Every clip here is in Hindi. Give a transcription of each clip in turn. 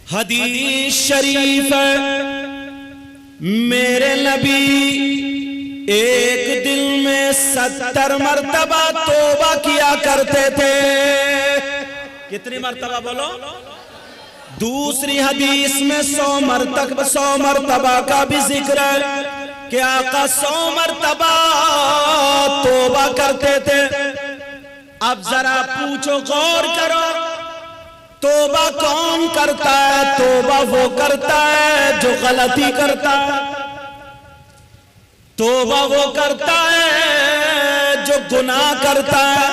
हदीस शरीफ मेरे नबी एक दिन में 70 मरतबा तौबा किया करते थे। कितनी मरतबा बोलो? दूसरी हदीस में 100 मरतबा का भी जिक्र है कि आका 100 मरतबा तौबा करते थे। अब जरा पूछो, गौर करो, तौबा कौन करता है? तौबा वो करता है जो गलती करता है। तौबा वो करता है जो गुनाह करता है।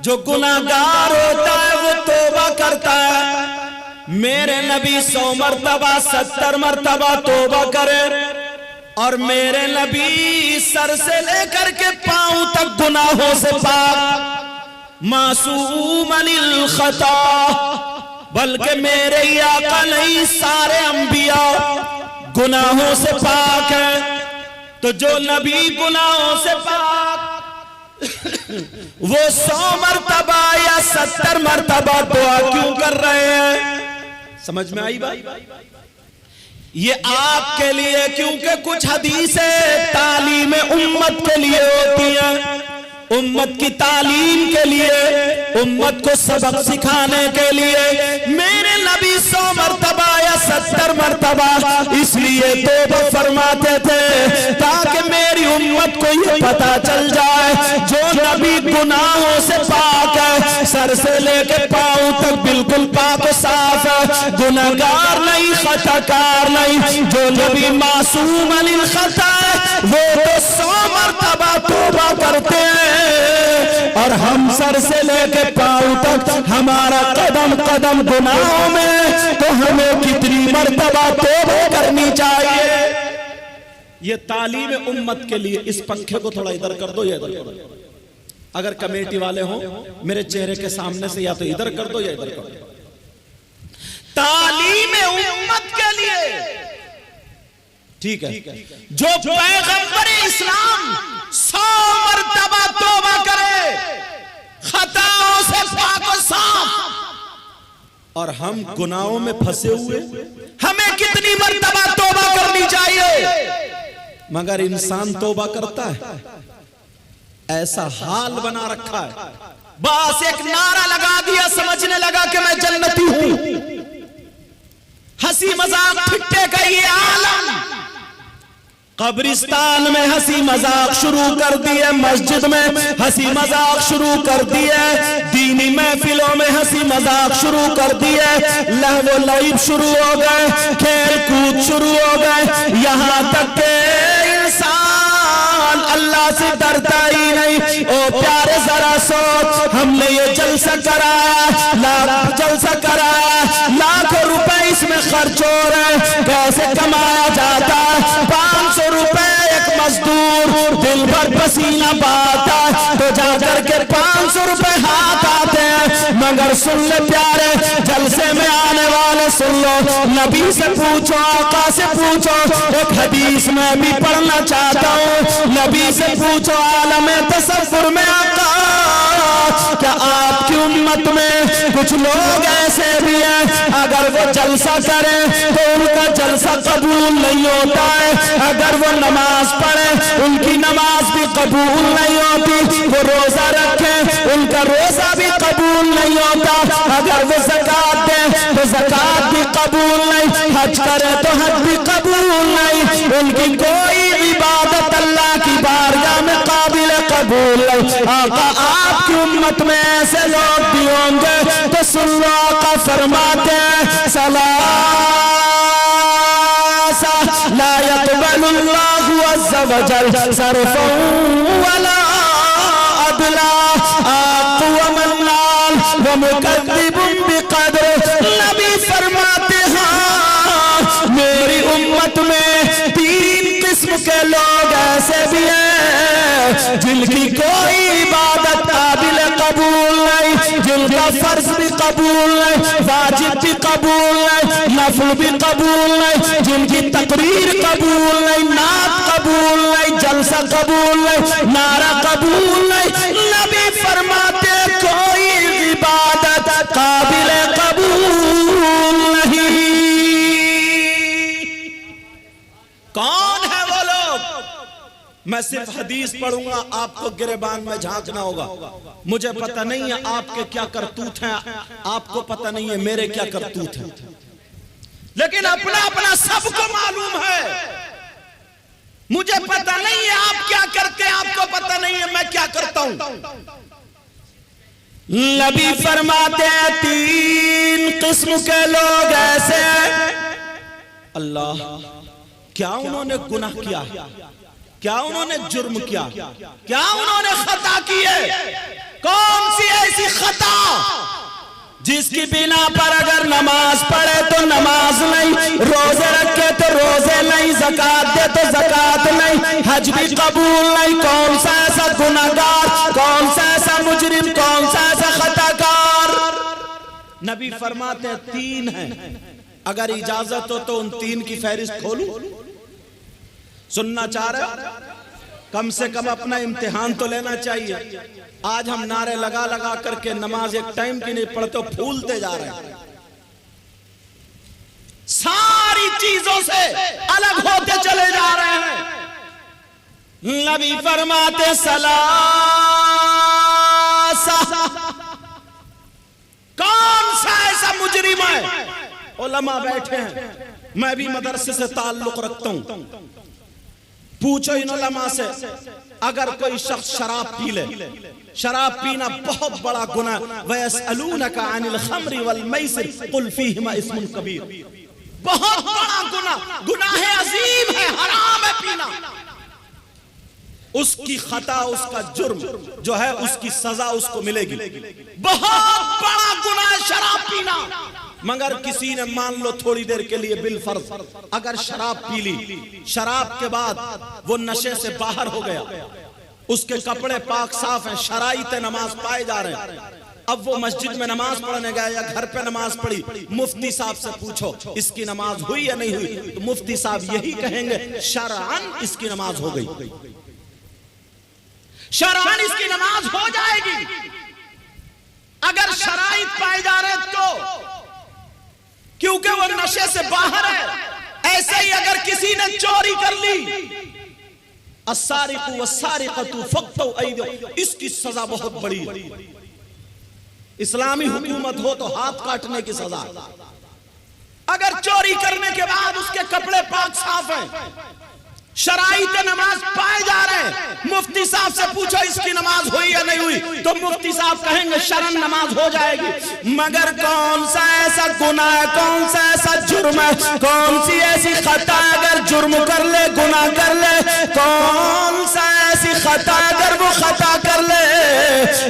जो गुनाहगार होता है वो तौबा करता है। मेरे नबी 100 मरतबा 70 मरतबा तौबा करे और मेरे नबी सर से लेकर के पांव तक गुनाहों से पाक, मासूम अनिल खता, बल्कि मेरे ही आका नहीं सारे अंबिया गुनाहों से पाक है। तो जो नबी गुनाहों से पाक वो 100 मरतबा या 70 मरतबा दुआ क्यों कर रहे हैं? समझ में आई बात? ये आपके लिए, क्योंकि कुछ हदीसें तालीम उम्मत के लिए होती हैं, उम्मत की तालीम के लिए, उम्मत को सबक सिखाने के लिए। मेरे नबी 100 मरतबा या 70 मरतबा इसलिए तौबा फरमाते थे ताकि मेरी उम्मत को ये पता चल जाए जो नबी गुनाहों से पाक है, सर से लेके पांव तक बिल्कुल पाक साफ है, गुनाहगार नहीं, खताकार नहीं। जो नबी मासूम अनिल खता है वो तो 100 मरतबा तौबा करते हैं और हम सर से लेके पांव तक हमारा कदम कदम गुनाहों में, तो हमें कितनी मरतबा तौबा करनी चाहिए? ये तालीम उम्मत के लिए। इस पंखे को थोड़ा इधर कर दो या इधर कर दो। अगर कमेटी वाले हो मेरे चेहरे के सामने से या तो इधर कर दो या इधर कर दो। तालीम उम्मत के लिए, ठीक है? जो पैगंबर इस्लाम 100 मरतबा तौबा करे, खताओं से पाक और साफ, और हम गुनाहों में फंसे हुए, हमें कितनी मरतबा तौबा करनी चाहिए? मगर इंसान तौबा करता है? ऐसा हाल बना रखा है, बस एक नारा लगा दिया, समझने लगा कि मैं जन्नती हूं। हंसी मजाक फिट्टे का ये आलम, कब्रिस्तान में हंसी मजाक शुरू कर दिए, मस्जिद में हंसी मजाक शुरू कर दिए, दीनी महफिलों में हंसी मजाक शुरू कर दिए, लहव लईब शुरू हो गए, खेल कूद शुरू हो गए, यहाँ तक के इंसान अल्लाह से डरता ही नहीं। ओ प्यारे जरा सोच, हमने ये जलसा कराया, जलसा कराया, लाखों रुपए इसमें खर्च हो रहे, कैसे कमाया जाता है? 500 रुपए एक मजदूर दिल भर पसीना बहाता तो जाकर के 500 रुपए हाथ आते हैं। मगर सुन ले प्यारे, जलसे में आने वाले सुन लो, नबी से पूछो, आका से पूछो, एक हदीस में भी पढ़ना चाहता हूँ। नबी से पूछो, आलम तसव्वुर में आका, क्या आपकी उम्मत में कुछ लोग ऐसे भी हैं अगर वो जलसा करें तो उनका जलसा कबूल नहीं होता है, अगर वो नमाज पढ़े उनकी नमाज भी कबूल नहीं होती, वो रोजा रखे उनका रोजा भी कबूल नहीं होता, अगर वो ज़कात दे तो ज़कात भी कबूल नहीं, हज करे तो हज भी कबूल नहीं, उनकी कोई इबादत अल्लाह की बारगाह में काबिल कबूल नहीं। आका आपकी उम्मत में ऐसे लोग भी होंगे तो सुन लो, आका फरमाते हैं सलासा ला यक़बलुल्लाहु अज़्ज़ा वजल सरफ़न वला अदला व मन्नान व मुकद्दिबुन बिक़द्र। नबी फरमाते हैं मेरी उम्मत में 3 किस्म के लोग ऐसे भी हैं जिनकी कोई इबादत काबिल कबूल नहीं, जिनका फर्ज भी कबूल नहीं, वाजिब भी कबूल नहीं, नफल भी कबूल नहीं, जिनकी तकरीर कबूल नहीं, नात कबूल नहीं, जलसा कबूल नहीं, नारा कबूल नहीं। नबी फरमाते कोई इबादत काबिल कबूल नहीं। मैं सिर्फ हदीस पढ़ूंगा, आपको गिरेबान में झांकना होगा। मुझे पता नहीं है आपके क्या करतूत हैं, आपको पता नहीं है मेरे क्या करतूत हैं, लेकिन अपना अपना सबको मालूम है। मुझे पता नहीं है आप क्या करते हैं, आपको पता नहीं है मैं क्या करता हूं। नबी फरमाते हैं 3 किस्म के लोग ऐसे, अल्लाह क्या उन्होंने गुनाह किया, क्या उन्होंने जुर्म किया, क्या उन्होंने खता की है? कौन सी ऐसी खता जिसकी बिना पर अगर नमाज पढ़े तो नमाज नहीं, रोजे रखे तो रोजे नहीं, ज़कात दे तो ज़कात नहीं, हज भी कबूल नहीं? कौन सा ऐसा गुनाहगार, कौन सा ऐसा मुजरिम, कौन सा ऐसा खताकार? नबी फरमाते 3 हैं। अगर इजाजत हो तो उन 3 की फहरिस्त खोलूं? सुनना चाह रहे? कम से कम अपना इम्तिहान तो लेना चाहिए। आज हम नारे लगा लगा करके नमाज एक टाइम की नहीं पढ़ते, फूलते जा रहे हैं, सारी चीजों से अलग होते चले जा रहे हैं। नबी फरमाते सलासा, कौन सा ऐसा मुजरिम है? उलमा बैठे हैं, मैं भी मदरसे से ताल्लुक रखता हूं। पूछो इन उलमा से, अगर कोई शख्स शराब पी ले, शराब पीना बहुत बड़ा गुनाह, वयसअलूनका अनिल खम्रि वल मैसिर कुल फीहिमा इस्मुन कबीर, बहुत बड़ा गुनाह, गुनाह अजीम है, हराम है पीना। उसकी खता, उसका जुर्म जो है, उसकी सजा उसको मिलेगी। बहुत बड़ा गुनाह शराब पीना। मगर किसी ने मान लो थोड़ी देर के लिए बिलफर्ज अगर शराब पी ली, शराब के बाद वो नशे से बाहर हो गया, उसके कपड़े पाक साफ हैं, शराइत नमाज पाए जा रहे हैं, अब वो मस्जिद में नमाज पढ़ने गया या घर पे नमाज पढ़ी, मुफ्ती साहब से पूछो इसकी नमाज हुई या नहीं हुई, तो मुफ्ती साहब यही कहेंगे शरअन इसकी नमाज हो गई, शरअन इसकी नमाज हो जाएगी। अगर शराइत पाए जा रहे तो, क्योंकि वो नशे से बाहर है। ऐसे ही अगर किसी ने चोरी कर ली, अस्सारिकु वस्सारिकतु फक्तु ऐदियहुम, इसकी सजा बहुत बड़ी है। इस्लामी हुकूमत हो तो हाथ काटने की सजा। अगर चोरी करने के बाद उसके कपड़े पाक साफ हैं, शराइत नमाज पाए जा रहे हैं, मुफ्ती साहब से पूछो इसकी नमाज हुई या नहीं हुई, तो मुफ्ती साहब कहेंगे शरन नमाज हो जाएगी। मगर कौन सा ऐसा गुनाह है, कौन सा ऐसा जुर्म है, कौन सी ऐसी खता अगर जुर्म कर ले, गुनाह कर ले, कौन सा ऐसी खता अगर वो खता कर ले,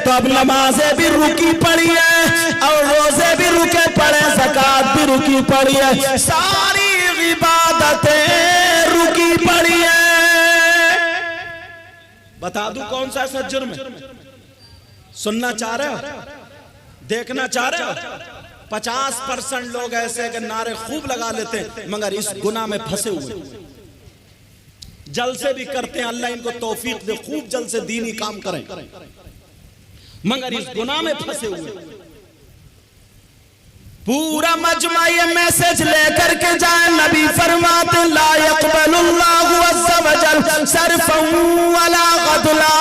तो अब नमाजें भी रुकी पड़ी है और रोजे भी रुके पड़े, ज़कात भी रुकी पड़ी है, सारी इबादतें रुकी पड़ी है। बता दूं कौन सा ऐसा जुर्म है? सुनना चाह रहे हो, देखना चाह रहे हो? 50% लोग ऐसे कि नारे खूब लगा लेते हैं मगर इस गुनाह में फंसे हुए, जलसे भी करते हैं, अल्लाह इनको तौफीक दे, खूब जल से दीनी काम करें, मगर इस गुनाह में फंसे हुए। पूरा मजमा ये मैसेज लेकर के जाए, नबी फरमाते ला यक़बलुल्लाहु अज़्ज़ा वजल सर्फ़न वला गदला,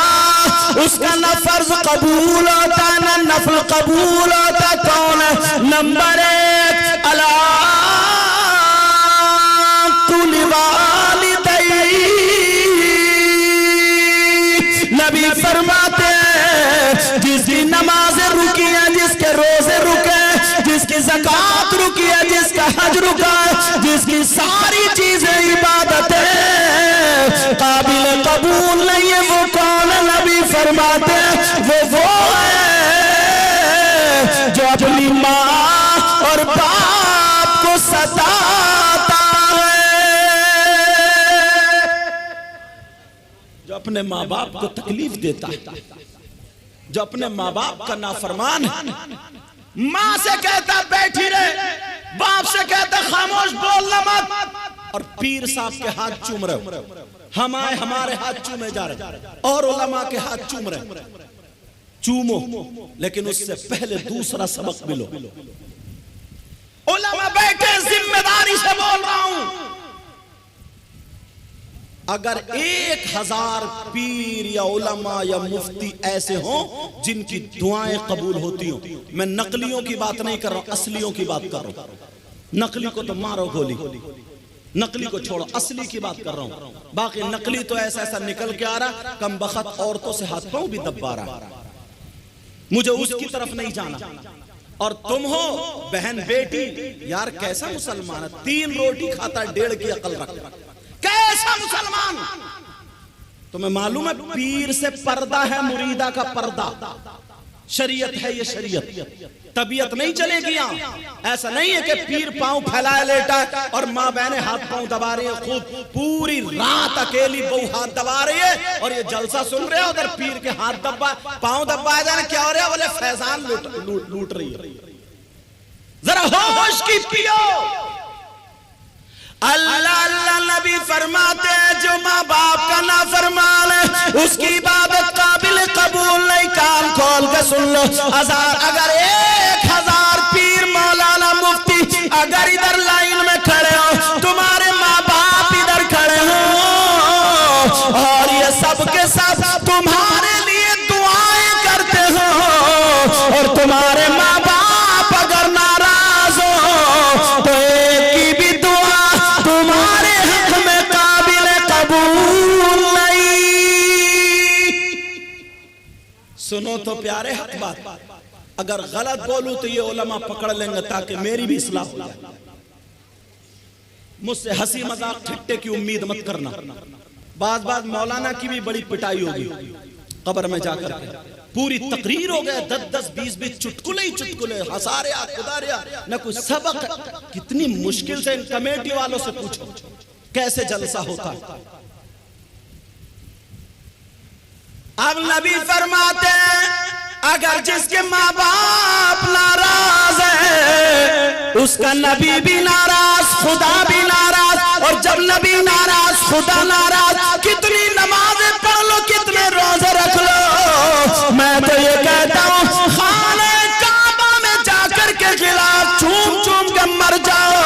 उसका न फर्ज कबूल होता न नफल कबूल होता। कौन है? नंबर 1 अला कुल वालिदैन, नबी फरमाते जिसकी नमाजें रुकी हैं, जिसके रोजे रुके, जिसकी ज़कात रुकी है, जिसका हज रुका है, जिसकी सारी चीजें इबादतें काबिल कबूल नहीं है, वो कौन है? नबी फरमाते वो है जो अपनी माँ और बाप को सताता है, जो अपने माँ बाप को तकलीफ देता है, जो अपने माँ बाप का नाफरमान है। माँ से कहता बैठी रहे, बाप से कहता खामोश बोलना मत, और पीर साहब के हाथ चूम रहे, हम आए हमारे हाथ चूमे जा रहे और उलमा के हाथ चूम रहे। चूमो, लेकिन उससे पहले दूसरा सबक मिलो। उलमा बैठे, जिम्मेदारी से बोल रहा हूं, अगर 1000 पीर या उलमा या मुफ्ती ऐसे हों जिनकी दुआएं कबूल होती हो, मैं नकलियों की बात नहीं कर रहा हूं, असलियों की बात कर रहा हूं। नकली को तो मारो गोली, नकली को छोड़ो, असली की बात कर रहा हूं। बाकी नकली तो ऐसा ऐसा निकल के आ रहा, कम बखत औरतों से हाथ पांव भी दबा रहा। मुझे उसकी तरफ नहीं जाना। और तुम हो बहन बेटी, यार कैसा मुसलमान है, 3 रोटी खाता 1.5 की अकल रख, कैसा मुसलमान। तुम्हें मालूम है पीर से पर्दा है, मुरीदा का पर्दा, शरीयत है ये शरीयत। तबीयत नहीं चलेगी यहाँ। ऐसा नहीं है कि पीर पांव फैलाए लेटा है और माँ बहनें हाथ पांव दबा रही है, खूब पूरी रात अकेली बहू हाथ दबा रही है और ये जलसा सुन रहे हैं, उधर पीर के हाथ दबा पांव दबाया जाए, क्या हो रहा है, बोले फैजान लूट रही है। जरा होश की पियो। अल्लाह अल्लाह नबी फरमाते हैं जो माँ बाप का नाफरमान है उसकी इबादत काबिल कबूल नहीं। कान खोल के सुन लो, अगर 1000 पीर मौलाना मुफ्ती अगर इधर लाइन में खड़े हो, तुम्हारे माँ बाप इधर खड़े हो और ये सब के सब तुम्हारे लिए दुआएं करते हो, और तुम्हारे माँ बाप अगर नाराज हो तो एक की भी दुआ तुम्हारे हक में काबिल कबूल नहीं। सुनो तो प्यारे हक बात, अगर गलत बोलूं तो ये उलमा पकड़ लेंगे ताकि मेरी भी इस्लाह हो जाए। मुझसे हंसी मजाक ठट्टे की उम्मीद मत करना। बात मौलाना की भी बड़ी पिटाई होगी कब्र में जाकर के, पूरी तकरीर हो गया, 10-10 20-20 चुटकुले ही चुटकुले, हंसारे खुदारिया न कुछ सबक। कितनी मुश्किल से इन कमेटी वालों से पूछो कैसे जलसा होता है। अब नबी फरमाते हैं अगर जिसके माँ बाप नाराज है उसका नबी भी नाराज, खुदा भी नाराज, और जब नबी नाराज खुदा नाराज, कितनी नमाजें पढ़ लो, कितने रोजे रख लो, मैं तो ये कहता हूँ खाने काबा में जाकर के खिलाफ चूम चूम के मर जाओ।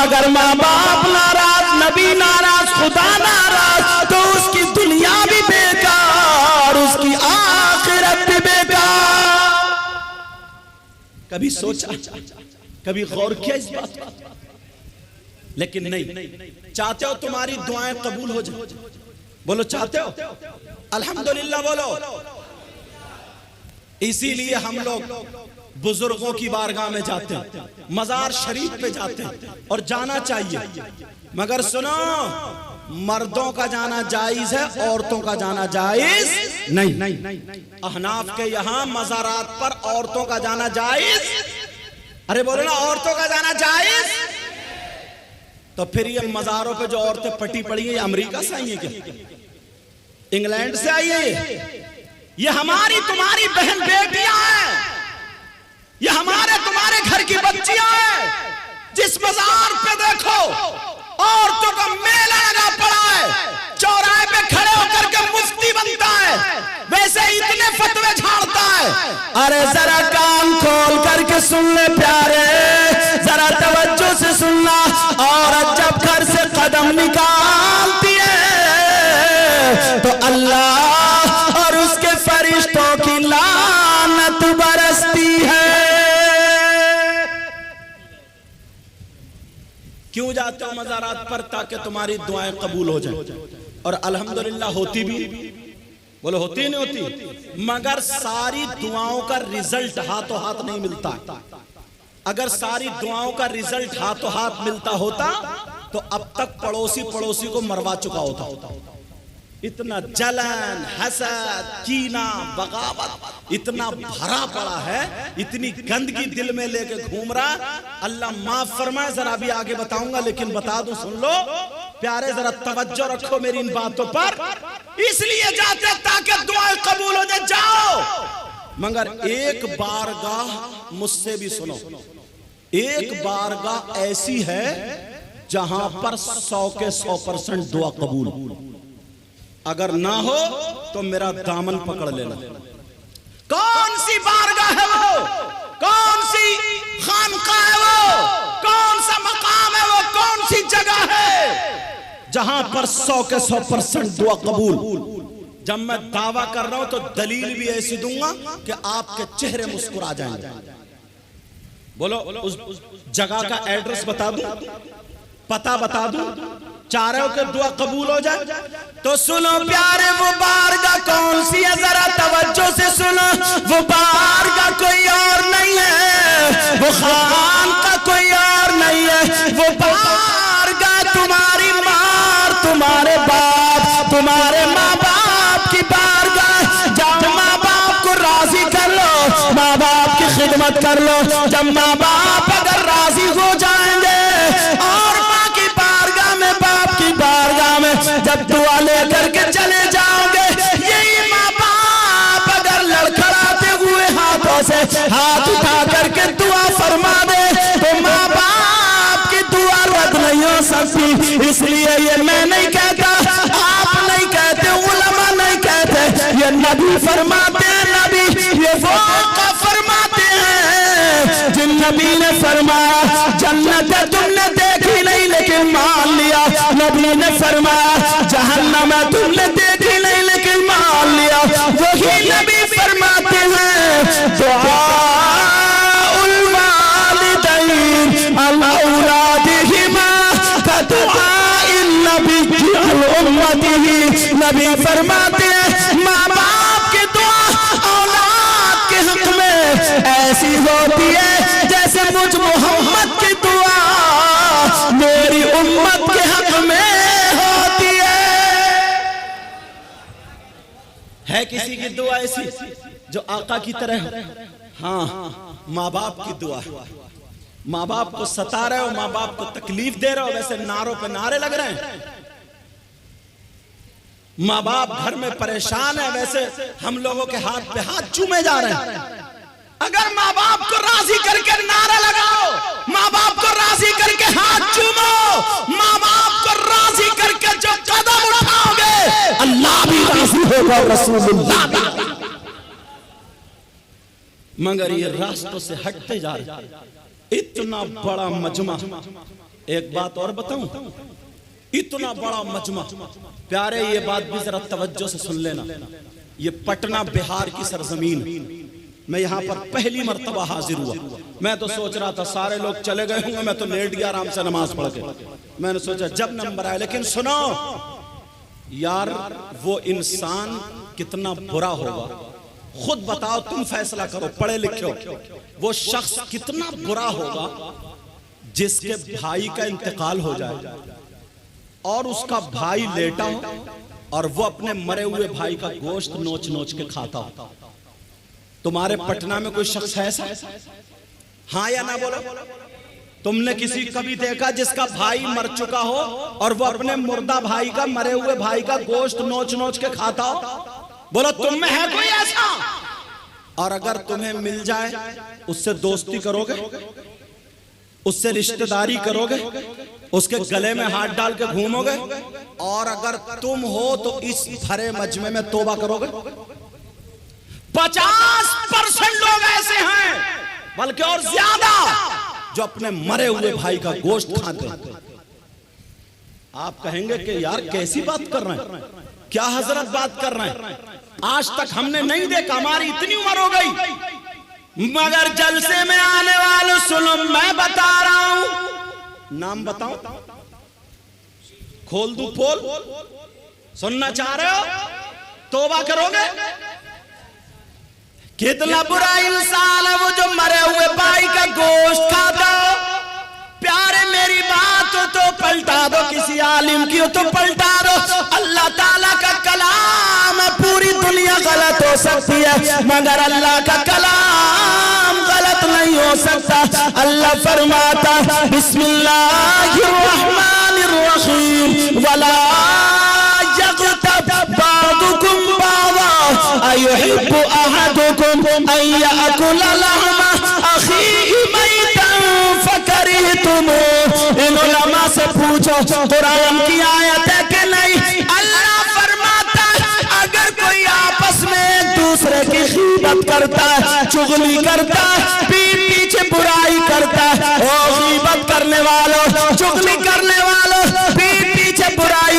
अगर माँ बाप नाराज, नबी नाराज, खुदा नाराज, तो उसकी दुनिया भी बेकार, उसकी आखिरत भी बेकार। कभी सोचा, कभी गौर किया इस बात पर? लेकिन नहीं। चाहते हो तुम्हारी दुआएं कबूल हो जाए? बोलो चाहते हो? अल्हम्दुलिल्लाह बोलो। इसीलिए हम लोग बुजुर्गों की बारगाह में जाते हैं, मजार शरीफ पे जाते हैं, और जाना चाहिए। मगर सुनो, मर्दों का जाना जायज है, औरतों का जाना जायज नहीं। अहनाफ के यहाँ मज़ारात पर औरतों का जाना जायज। अरे बोलो ना, औरतों का जाना जायज। तो फिर ये मज़ारों पे जो औरतें पटी पड़ी है, ये अमेरिका से आई है क्या? इंग्लैंड से आई है? ये हमारी तुम्हारी बहन बेटियां हैं, ये हमारे तुम्हारे घर की बच्चियां हैं। जिस मज़ार पे देखो औरतों का मेला लगा पड़ा है, चौराहे पे खड़े होकर के मुफ्ती बनता है, वैसे इतने फतवे झाड़ता है। अरे जरा कान खोल करके सुन ले प्यारे, जरा तवज्जो से सुनना। औरत जब घर से कदम निकालती है तो अल्लाह और उसके फरिश्तों की लानत बरसती है। क्यों जाते हो मज़ारात पर? ताकि तुम्हारी दुआएं कबूल हो जाए। और अल्हम्दुलिल्लाह होती भी, बोलो होती नहीं होती? मगर सारी दुआओं का रिजल्ट हाथों हाथ नहीं मिलता। अगर सारी दुआओं का रिजल्ट हाथों हाथ मिलता होता तो अब तक पड़ोसी को मरवा चुका होता। इतना जलन, हसद, कीना, बगावत इतना भरा पड़ा है, इतनी गंदगी दिल में लेके घूम रहा। अल्लाह माफ फरमाए। जरा भी आगे बताऊंगा, लेकिन बता दूं, सुन लो प्यारे, जरा तवज्जो रखो मेरी इन बातों पर। इसलिए जाते ताकि दुआएं कबूल हो जाए। जाओ, मगर एक बारगाह मुझसे भी सुनो, एक बारगाह ऐसी है जहां पर 100 के 100% दुआ कबूल। अगर ना हो तो मेरा दामन पकड़ लेना। कौन सी बारगाह है वो? कौन सी खानकाह है वो? कौन सा मकाम है वो? कौन सी जगह है जहां पर 100 के 100% दुआ कबूल। जब मैं दावा कर रहा हूं तो दलील भी ऐसी दूंगा कि आपके चेहरे मुस्कुरा जाएंगे। बोलो उस जगह का एड्रेस बता दूं, पता बता दूं, चाह रहे हो कि दुआ कबूल हो जाए? तो सुनो प्यारे, वो बारगाह कौन सी है, जरा तवज्जो से सुनो। वो बारगाह कोई और नहीं है, वो खान का कोई और नहीं है। वो बारगाह तुम्हारी माँ, तुम्हारे बाप, तुम्हारे माँ बाप की बारगाह। जाओ माँ बाप को राजी कर लो, माँ बाप की खिदमत कर लो। जब माँ बाप अगर राजी हो जाएंगे और माँ की बारगाह में, बाप की बारगाह में जब दुआ लेकर के चले जाओगे, यही माँ बाप अगर लड़खड़ाते हुए हाथों से हाथ उठा करके दुआ फरमा दे तो माँ बाप की दुआ रद्द नहीं हो सकती। इसलिए ये मैं नहीं कहता, आप नहीं कहते, उलमा नहीं कहते, ये नबी फरमाते हैं। नबी ये वो फरमाते हैं जिन नबी ने फरमाया जन्नत तुमने देखी नहीं लेकिन मान लिया। नबी ने फरमाया जहन्नम तुमने देखी नहीं लेकिन मान लिया। वही नबी फरमाते हैं दुआउल वालिदैन अला औलादिहिमा कदुआइन नबी अल उम्मतिही। नबी फरमाते हैं माँ बाप की दुआ औलाद के हक में ऐसी होती है जैसे मुझ मोहम्मद की दुआ मेरी उम्मत के हक में होती है किसी की दुआ ऐसी जो आका की तरह? हाँ, माँ बाप की दुआ। माँ बाप को सता रहे हो, माँ बाप को तकलीफ दे रहे हो, वैसे नारों पे नारे लग रहे हैं। माँ बाप घर में परेशान है, वैसे हम लोगों के हाथ पे हाथ चूमे जा रहे हैं। अगर माँ बाप को राजी करके नारा लगाओ, माँ बाप को राजी करके हाथ चूमो, माँ बाप को राजी करके जो कदम उठाओगे अल्लाह भी राजी होगा, रसूलुल्लाह भी। मगर ये रास्तों से हटते जा रहे। इतना बड़ा मजमा, एक बात और बताऊं, इतना बड़ा मजमा प्यारे, ये बात भी जरा तवज्जो से सुन लेना। ये पटना बिहार की सरजमीन, मैं यहाँ पर पहली मर्तबा हाजिर हुआ। मैं तो सोच रहा था सारे लोग चले गए होंगे, मैं तो लेट गया आराम से नमाज पढ़ के। मैंने सोचा जब नंबर आया, लेकिन सुनो यार, वो इंसान कितना बुरा होगा खुद बताओ, तुम फैसला करो, पढ़े लिखे हो। वो शख्स कितना बुरा होगा जिसके भाई का इंतकाल हो जाए और उसका भाई लेटा हो और वो अपने मरे हुए भाई का गोश्त नोच नोच के खाता हो। तुम्हारे पटना में कोई शख्स है ऐसा? हाँ या ना बोलो। तुमने किसी कभी देखा जिसका भाई मर चुका हो और वो अपने मुर्दा भाई का, मरे हुए भाई का गोश्त नोच नोच के खाता हो? बोलो तुम में है कोई ऐसा? और अगर तुम्हें मिल जाए उससे दोस्ती करोगे, उससे रिश्तेदारी करोगे, उसके गले में हाथ डाल के घूमोगे? और अगर तुम हो तो इस भरे मजमे में तौबा करोगे? 50% लोग ऐसे हैं, बल्कि और ज्यादा, जो अपने मरे हुए भाई का गोश्त खाते हैं। आप कहेंगे कि यार कैसी बात कर रहे हैं, क्या हजरत बात कर रहे हैं, आज तक हमने नहीं देखा, हमारी इतनी उम्र हो गई। मगर जलसे में आने वालों सुनो, मैं बता रहा हूं, नाम बताऊं, खोल दूं पोल, सुनना चाह रहे हो? तौबा करोगे? कितना बुरा इंसान है वो जो मरे हुए भाई का गोश्त खाता हो। प्यारे मेरी बात हो तो पलटा दो, किसी आलिम की हो तो पलटा दो। अल्लाह ताला का कलाम है, पूरी दुनिया गलत हो सकती है मगर अल्लाह का कलाम गलत नहीं हो सकता। अल्लाह फरमाता बिस्मिल्लाहिर रहमानिर रहीम वला यग़तब बादुकुम बादा अयुहिब्बु अहदुकुम अन याकुला लहमा अखीहि मैतन फकरिहतुमूह। इन उलमा से पूछो कुरान की आयत है कि नहीं? अल्लाह फरमाता है अगर कोई आपस में एक दूसरे की गीबत करता है, चुगली करता है, पीठ पीछे बुराई करता है, ओ गीबत करने वालों, चुगली करने वालों, पीठ पीछे बुराई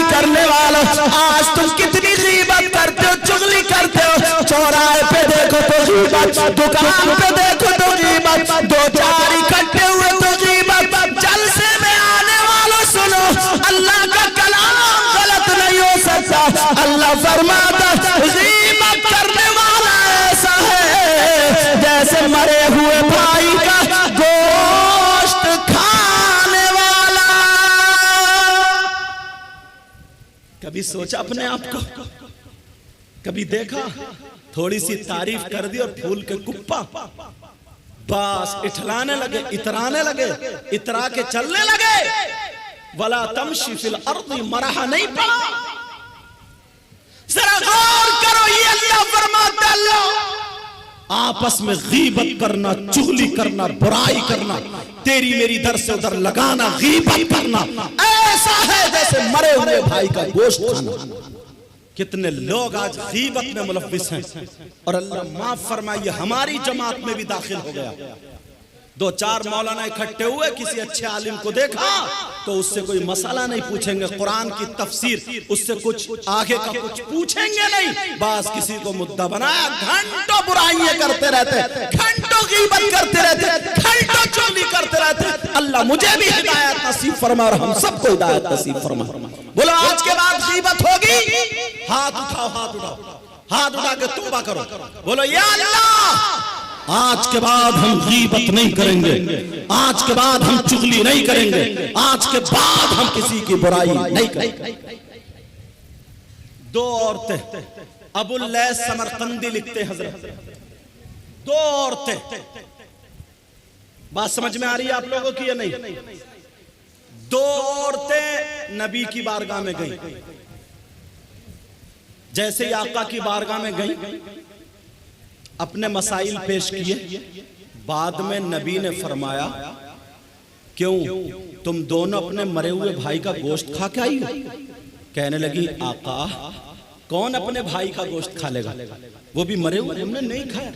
चौराहे पे देखो तो गीबत, दुकान पे देखो तो गीबत, दो चार इकट्ठे हुए तो गीबत। जलसे में आने वालों सुनो, अल्लाह का कलाम गलत नहीं हो सकता। अल्लाह फरमाता गीबत करने वाला ऐसा है जैसे मरे हुए भाई का गोश्त खाने वाला। कभी सोचा अपने आप को, कभी देखा थोड़ी सी तारीफ कर दी और फूल के कुप्पा बस इठलाने लगे, इतराने लगे, इतरा के चलने लगे। वला तमशी फिल अर्दी मरहा नहीं पड़ा। जरा गौर करो, ये अल्लाह फरमाता, अल्लाह आपस में गीबत करना, चुगली करना, बुराई करना, तेरी मेरी दर से उधर लगाना, गीबत करना ऐसा है जैसे मरे हुए भाई का गोश्त खाना। कितने लोग आज गीबत में मुलव्विस हैं और अल्लाह माफ फरमाइए हमारी जमात में भी दाखिल हो गया। दो चार मौलाना इकट्ठे हुए, किसी अच्छे आलिम को देखा तो उससे कोई मसला नहीं पूछेंगे, कुरान की तफसीर उससे कुछ आगे का कुछ पूछेंगे नहीं, बस किसी को मुद्दा बनाया, घंटों बुराइयां करते रहते, घंटों गीबत करते रहते, घंटों चोरी करते रहते। अल्लाह मुझे भी हिदायत नसीब फरमा और हम सबको हिदायत नसीब फरमा। बोलो आज के बाद गीबत होगी, हाथ उठाओ, हाथ उठाओ, हाथ उठा के तौबा करो, बोलो या अल्लाह आज के बाद हम गीबत नहीं करेंगे, आज के बाद हम चुगली नहीं करेंगे, आज के बाद हम किसी की बुराई नहीं करेंगे। दो औरतें, अबुल लैस समरकंदी लिखते हैं हजरत, दो औरतें, बात समझ में आ रही है आप लोगों की या नहीं? दो औरतें नबी की बारगाह में गई, जैसे ही आका की बारगाह में गई अपने मसाइल पेश किए, बाद में नबी ने फरमाया क्यों तुम दोनों अपने मरे हुए भाई का गोश्त खा के आई हो? कहने लगी आका कौन अपने भाई का गोश्त खा लेगा, वो भी मरे हुए, हमने नहीं खाया।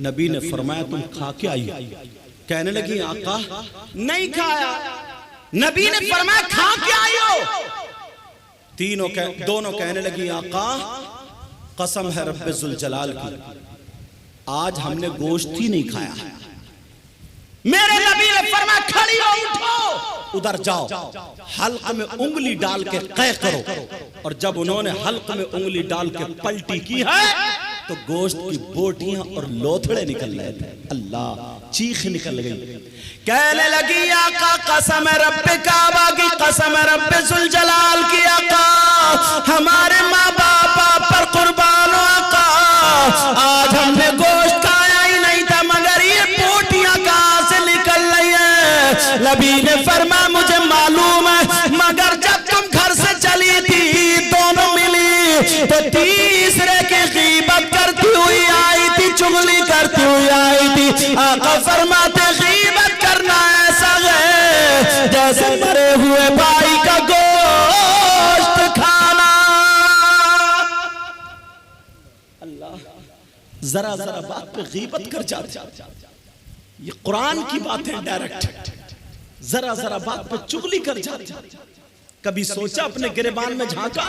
नबी ने फरमाया तुम खा के आई हो। कहने लगी आका नहीं खाया। नबी ने फरमाया खा के आई हो। दोनों कहने लगी आका कसम है रब्बे जुल जलाल की, आज हमने गोश्त ही नहीं खाया। मेरे नबी ने फरमाया खड़ी हो, उठो, उधर जाओ, हल्क में उंगली डाल के कै करो। और जब उन्होंने हल्क में उंगली डाल के पलटी की है तो गोश्त की बोटियां और लोथड़े निकल रहे थे। अल्लाह, चीख निकल गई। कहने लगी आका कसम रब्बे काबा की, कसम रब्बे जुल जलाल की, आका हमारे माँ बाप पर कुर्बान हो आका, आज हमने गोश्त खाया ही नहीं था, मगर ये बोटियां कहां से निकल रही है? नबी ने फरमाया मुझे मालूम है, मगर जब तुम घर से चली थी दोनों मिली तो तीसरे की गीबत करती हुई आई थी, चुगली करती हुई आई थी। आका फरमाते गीबत करना ऐसा है जैसे मरे हुए भाई का गोश्त खाना। अल्लाह, जरा जरा बात पे गीबत कर जाते, ये कुरान की बात है डायरेक्ट। जरा जरा बात पे चुगली कर जाते। कभी सोचा अपने गिरेबान में झांका,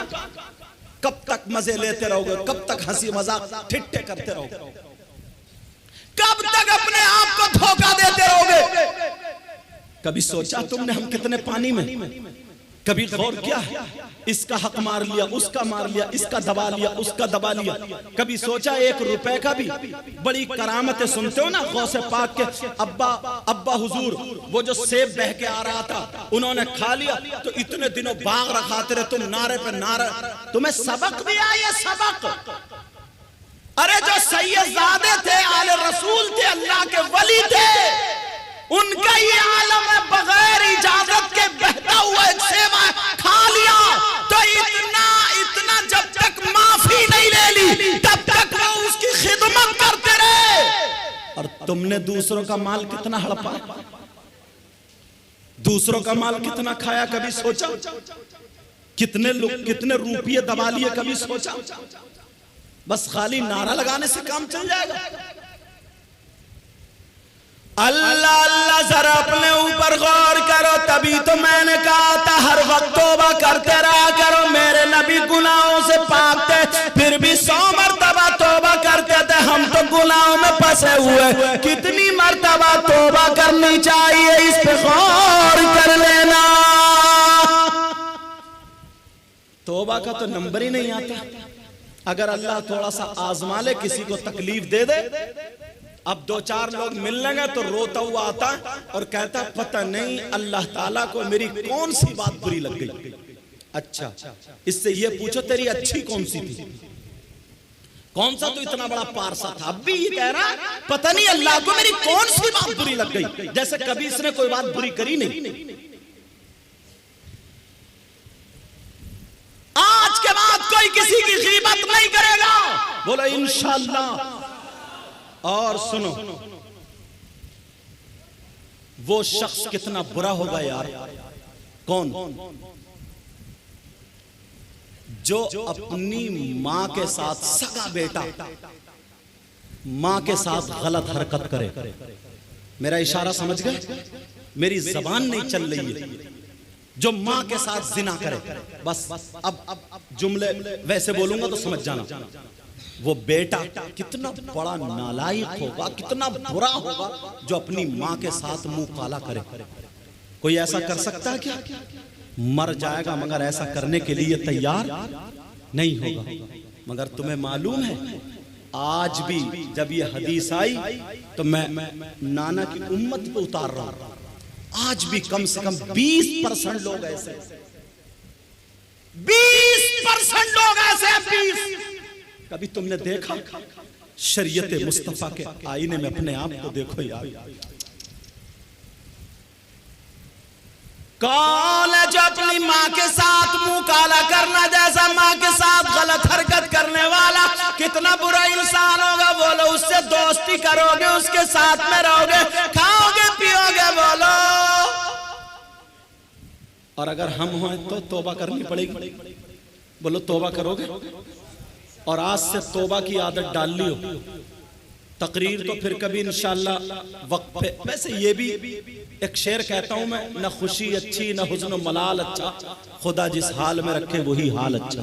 कब तक मजे लेते रहोगे, कब तक हंसी मजाक ठिट्ठे करते रहोगे, कब तक अपने आप को धोखा देते रहोगे? कभी सोचा तुमने हम कितने पानी में? कभी गौर किया है? इसका हक मार लिया, उसका मार लिया, इसका दबा लिया, उसका दबा लिया। कभी सोचा 1 रुपए का भी? बड़ी करामतें सुनते हो ना, गौसे पाक के अब्बा हुजूर, वो जो सेब बह के आ रहा था उन्होंने खा लिया तो इतने दिनों बाग रखाते रहे, तुम नारे पे नारे। तुम्हें सबक दिया ये सबक? अरे जो सैयदजादे थे, आले रसूल थे, अल्लाह के वली थे, उनका ये आलम है बगैर इजाजत के बहता हुआ एक सेवा खा लिया तो इतना जब तक माफी नहीं ले ली तब तक वो उसकी खिदमत करते रहे। और तुमने दूसरों का माल कितना हड़पा, दूसरों का माल कितना खाया? कभी सोचा? कितने रुपये दबा लिए? कभी सोचा? बस खाली नारा लगाने से काम चल जाएगा? अल्लाह अल्लाह, जरा अपने ऊपर गौर करो। तभी तो मैंने कहा था हर वक्त तौबा करते रहा करो। मेरे नबी गुनाहों से पाक थे, फिर भी 100 मरतबा तौबा करते गुनाहों में फंसे हुए, कितनी मर्तबा तौबा करनी चाहिए, इस पे गौर कर लेना। तौबा का तो नंबर ही नहीं आता। अगर अल्लाह थोड़ा सा आजमा ले, किसी को तकलीफ दे दे, अब 2-4 लोग मिल लेंगे तो रोता हुआ आता और कहता पता नहीं अल्लाह ताला को मेरी कौन सी बात बुरी लग गई। अच्छा, इससे ये पूछो तेरी अच्छी कौन सी थी? कौन सा तो इतना बड़ा पारसा था, अब भी ये कह रहा पता नहीं अल्लाह को मेरी कौन सी बात बुरी लग गई, जैसे कभी इसने कोई बात बुरी करी नहीं। आज के बाद कोई किसी की गीबत नहीं करेगा, बोलो इंशाअल्लाह। और सुनो, वो शख्स कितना बुरा होगा यार, कौन? जो अपनी मां के साथ, सगा बेटा मां के साथ गलत हरकत करे। मेरा इशारा समझ गए? मेरी जबान नहीं चल रही है। जो मां के साथ जिना करे, बस अब जुमले वैसे बोलूंगा तो समझ जाना। वो बेटा कितना बड़ा नालायक होगा, कितना बुरा होगा जो अपनी मां के साथ मुंह काला करे। कोई ऐसा कर सकता है क्या? मर जाएगा मगर ऐसा करने के लिए तैयार नहीं होगा। मगर तुम्हें मालूम है, आज भी जब ये हदीस आई तो मैं नाना की उम्मत पे उतार रहा हूं। आज भी कम से कम 20% लोग ऐसे, 20% लोग ऐसे, 20। कभी तुमने देखा? शरीयत मुस्तफा के आईने में अपने आप को देखो यार। कौन है जो अपनी माँ के साथ मुंह काला करना, जैसा माँ के साथ गलत हरकत करने वाला कितना बुरा इंसान होगा? बोलो, उससे दोस्ती करोगे, उसके साथ में रहोगे, खाओगे पियोगे, बोलो। और अगर हम हों तो तौबा करनी पड़ेगी। बोलो तौबा करोगे? और आज से तौबा की आदत डाल लियो। तकरीर तो फिर कभी इंशाअल्लाह वक्त पे। वैसे ये भी एक शेर कहता हूं मैं, न खुशी अच्छी न हुज़्न मलाल अच्छा, खुदा जिस हाल में रखे वही हाल अच्छा।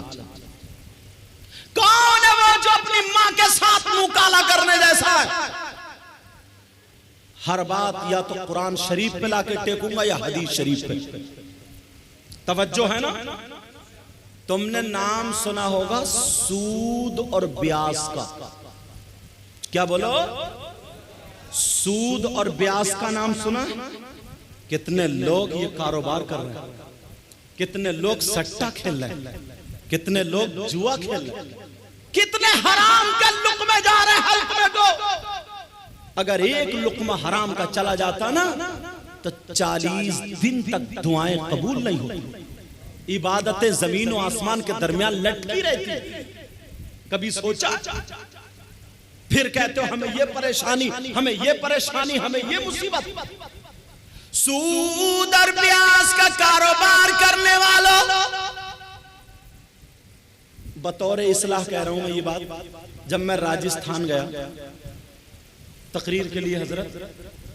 कौन है वो जो अपनी मां के साथ मुंह काला करने जैसा है? हर बात या तो कुरान शरीफ पे लाके टेकूंगा या हदीस शरीफ पे। तवज्जो है ना? तुमने नाम सुना होगा सूद और ब्याज का। क्या बोलो? सूद और ब्याज का नाम सुना? कितने लोग ये कारोबार कर रहे हैं, कितने लोग सट्टा खेल रहे हैं, कितने लोग जुआ खेल रहे हैं, कितने हराम के लुक़मे जा रहे हैं हल्के को। अगर एक लुक़मा हराम का चला जाता ना तो 40 दिन तक दुआएं कबूल नहीं होती। इबादतें जमीन और आसमान के दरमियान लटकी रहती। कभी सोचा? फिर कहते हो हमें ये परेशानी, हमें ये परेशानी, हमें ये मुसीबत। सूद और ब्याज का कारोबार करने वालों, बतौर इस्लाह कह रहा हूं मैं ये बात। जब मैं राजस्थान गया तकरीर के लिए हजरत,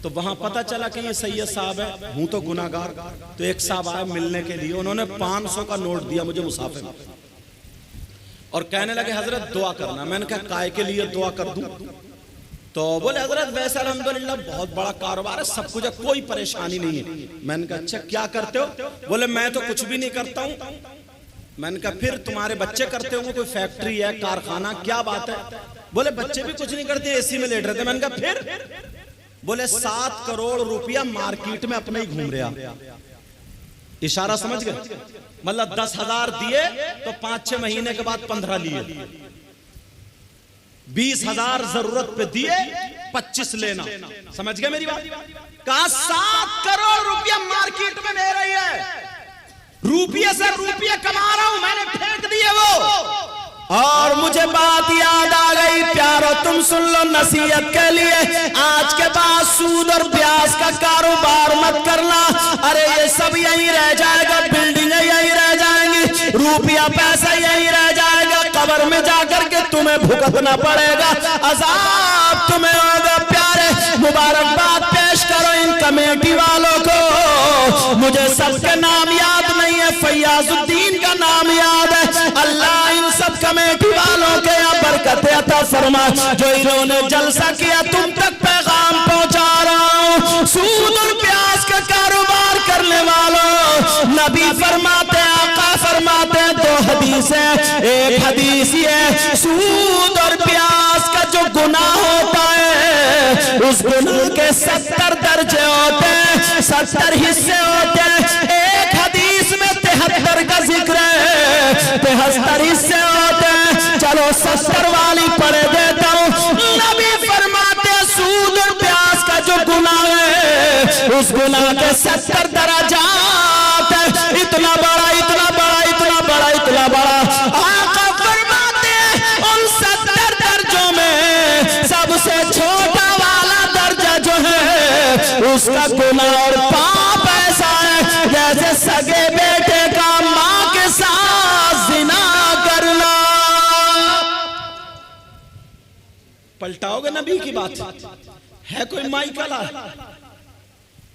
तो वहां पता चला कि ये सैयद साहब है, हूं तो गुनाहगार। तो एक साहब आए मिलने के लिए, उन्होंने 500 का नोट दिया मुझे मुसाफिर में और कहने लगे हजरत दुआ करना। मैंने कहा काय के लिए दुआ कर दूं? तो बोले हजरत वैसे अल्हम्दुलिल्लाह बहुत बड़ा कारोबार है, सब कुछ है, कोई परेशानी नहीं है। मैंने कहा अच्छा क्या करते हो? बोले मैं तो कुछ भी नहीं करता हूं। मैंने कहा फिर तुम्हारे बच्चे करते होंगे, कोई फैक्ट्री है, कारखाना, क्या बात है? बोले बच्चे भी कुछ नहीं करते, एसी में लेट रहे थे। मैंने कहा फिर? बोले 7 करोड़ रुपया मार्केट में अपने ही घूम रहा। इशारा समझ गए? मतलब 10,000 दिए तो 5-6 महीने के बाद 15 लिए, 20,000 जरूरत पे दिए, 25 लेना। समझ गए मेरी बात? कहा 7 करोड़ रुपया मार्केट में ले रही है, रुपये से रुपये कमा रहा हूं, मैंने फेंक दिए वो। और मुझे बात याद आ गई, प्यारो तुम सुन लो नसीहत के लिए, आज के बाद सूद और ब्याज का कारोबार मत करना। अरे ये सब यहीं रह जाएगा, बिल्डिंगें यहीं रह जाएंगी, रुपया पैसा यहीं रह जाएगा, कब्र में जाकर के तुम्हें भुगतना पड़ेगा, अजाब तुम्हें होगा। प्यारे मुबारकबाद पेश करो इन कमेटी वालों को। मुझे सबके नाम याद नहीं है, फैयाजुद्दीन का नाम याद है। अल्लाह इन सब कमेटी वालों के यहाँ बरकत बरकत अता फरमा। जो इन्होंने जलसा किया तुम तक पैगाम पहुंचा रहा हूं। सूद और प्याज का कारोबार करने वालों, नबी फरमाते, आका फरमाते, दो हदीस है। एक हदीस है सूद और प्याज का जो गुनाह होता है उस गुनाह के 70 दर्जे होते हैं, 70 हिस्से होते हैं। एक हदीस में 73 का जिक्र है, 73 हिस्से होते हैं। चलो 70 वाली पढ़ देता हूँ। नबी फरमाते सूद और प्याज का जो गुनाह है उस गुनाह के 70 दर्जात है। इतना बड़ा, इतना बड़ा, इतना बड़ा, इतना बड़ा। आका फरमाते उन 70 दर्जों में सबसे छोटा वाला दर्जा जो है उसका गुनाह और पाप ऐसा है जैसे सगे बेटे का मां के साथ जिना करना। पलटाओगे नबी की बात है? कोई माई कला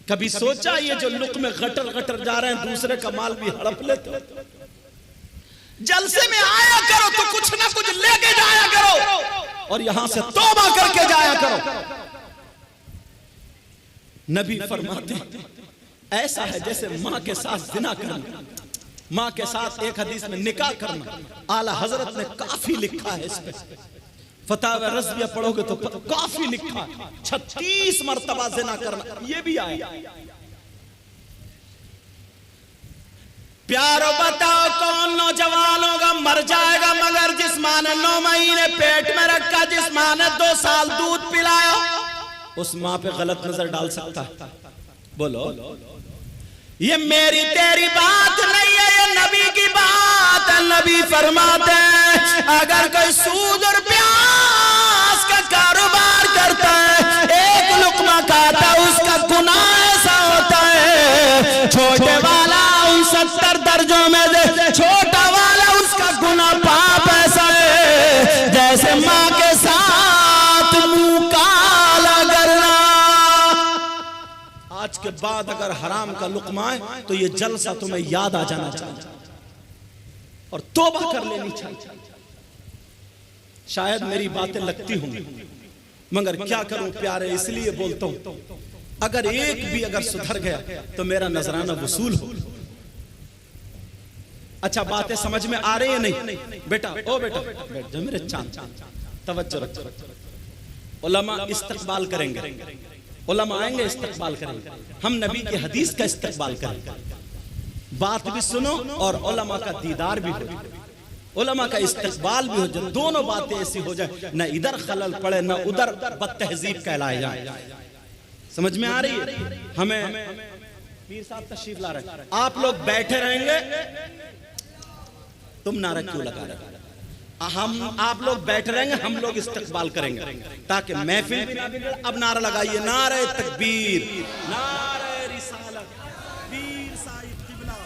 कभी सोचा ये जो लुक में गटर गटर जा रहे हैं दूसरे का माल भी हड़प लेते? जलसे में आया करो तो कुछ ना कुछ लेके जाया करो और यहां से तौबा करके जाया करो। नबी फरमाते ऐसा है जैसे मां के साथ जिना करना, मां के साथ एक हदीस में निकाह करना। आला हजरत ने काफी लिखा है इस पे, फतावा रज़विया पढ़ोगे तो काफी लिखा, 36 मरतबा जिना करना ये भी आया। प्यारो बताओ कौन नौजवान होगा मर जाएगा मगर जिस मां ने 9 महीने पेट में रखा, जिस मां ने 2 साल दूध पिलाया, उस मां पे गलत नजर डाल सकता है? बोलो, ये मेरी तेरी बात नहीं है, ये नबी की बात है। नबी फरमाते हैं अगर कोई सूद और प्याज का कारोबार करता है, एक लुकमा खाता है, उसका गुनाह ऐसा होता है छोटे वाला उन 70 दर्जों में से छोटा वाला उसका गुनाह पाप ऐसा है जैसे मां के साथ मुंह काला करना। आज के बाद अगर हराम का लुकमा है तो ये जलसा तुम्हें याद आ जाना चाहिए और तौबा कर लेनी चाहिए। शायद मेरी बातें लगती होंगी मगर क्या करूं प्यारे, इसलिए बोलता हूं अगर एक भी अगर सुधर गया तो मेरा नजराना वसूल हो। अच्छा बातें समझ में आ रही है नहीं? बेटा ओ बेटा बैठ जा मेरे चांद, तवज्जो रखो। उलमा इस्तकबाल करेंगे, उलमा आएंगे इस्तकबाल करेंगे, हम नबी की हदीस का इस्तकबाल करेंगे, बात भी सुनो और उलमा का दीदार भी हो, उलमा का इस्तकबाल भी हो जाए। दोनों बातें ऐसी हो जाए न इधर खलल पड़े न उधर बदतहजीब कहलाए जाए। समझ में आ रही है? हमें पीर साहब तशरीफ ला रहे हैं, आप लोग बैठे रहेंगे, तुम नारा क्यों लगा रहे? हम आप लोग बैठे रहेंगे, हम लोग इस्तकबाल करेंगे ताकि महफिल भी ना बिगड़े। अब नारा लगाइए, नारे तकबीर, नारे रिसालत, पीर साहिब किबला।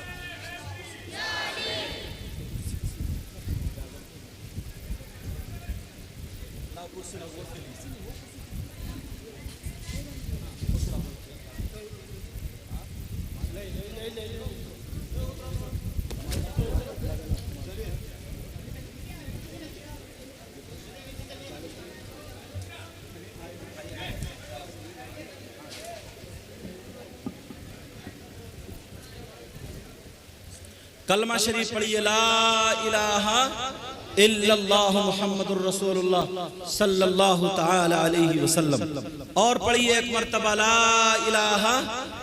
कलमा शरीफ पढ़िए, ला इलाहा इल्लल्लाहु मुहम्मदुर रसूलुल्लाह सल्लल्लाहु तआला अलैहि वसल्लम। और पढ़िए एक मर्तबा, ला इलाहा